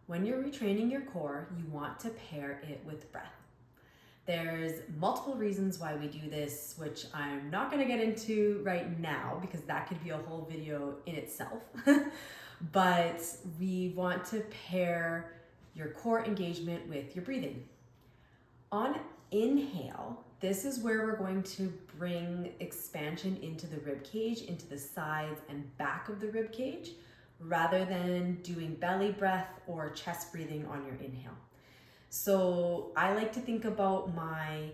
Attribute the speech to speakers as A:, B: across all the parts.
A: When you're retraining your core, you want to pair it with breath. There's multiple reasons why we do this, which I'm not going to get into right now because that could be a whole video in itself. But we want to pair your core engagement with your breathing. On inhale, this is where we're going to bring expansion into the rib cage, into the sides and back of the rib cage, rather than doing belly breath or chest breathing on your inhale. So I like to think about my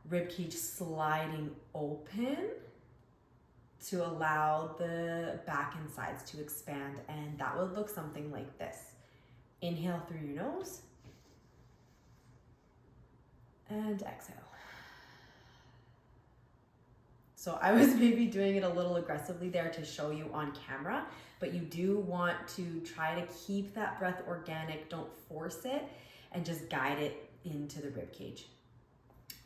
A: rib cage sliding open to allow the back and sides to expand, and that would look something like this. Inhale through your nose and exhale. So I was maybe doing it a little aggressively there to show you on camera, but you do want to try to keep that breath organic, don't force it, and just guide it into the rib cage.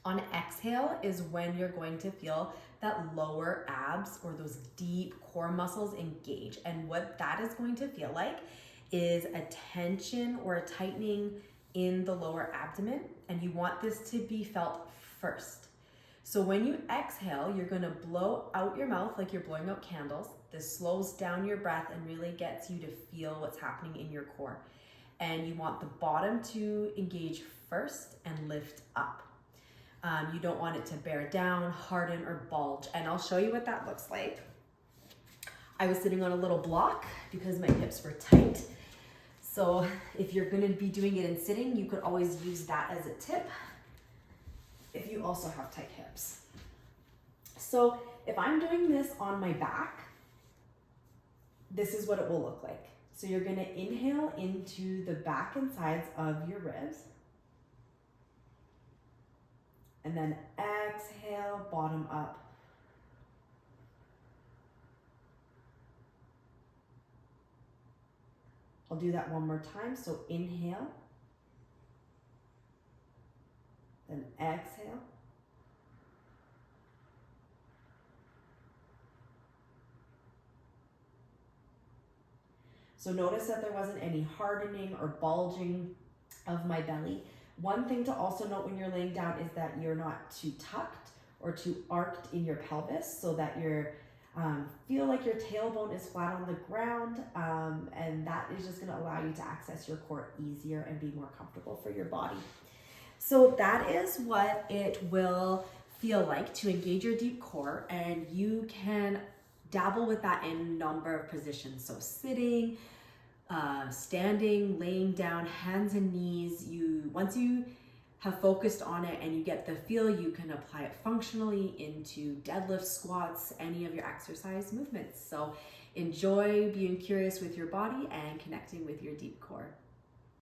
A: On exhale is when you're going to feel that lower abs or those deep core muscles engage. And what that is going to feel like is a tension or a tightening in the lower abdomen, and you want this to be felt first. So when you exhale, you're going to blow out your mouth like you're blowing out candles. This slows down your breath and really gets you to feel what's happening in your core. And you want the bottom to engage first and lift up. You don't want it to bear down, harden, or bulge. And I'll show you what that looks like. I was sitting on a little block because my hips were tight. So if you're going to be doing it in sitting, you could always use that as a tip if you also have tight hips. So if I'm doing this on my back, this is what it will look like. So you're going to inhale into the back and sides of your ribs. And then exhale, bottom up. I'll do that one more time. So inhale, then exhale. So notice that there wasn't any hardening or bulging of my belly. One thing to also note when you're laying down is that you're not too tucked or too arched in your pelvis, so that you're feel like your tailbone is flat on the ground, and that is just going to allow you to access your core easier and be more comfortable for your body. So that is what it will feel like to engage your deep core, and you can dabble with that in a number of positions. So sitting, standing, laying down, hands and knees. Once you have focused on it and you get the feel, you can apply it functionally into deadlifts, squats, any of your exercise movements. So enjoy being curious with your body and connecting with your deep core.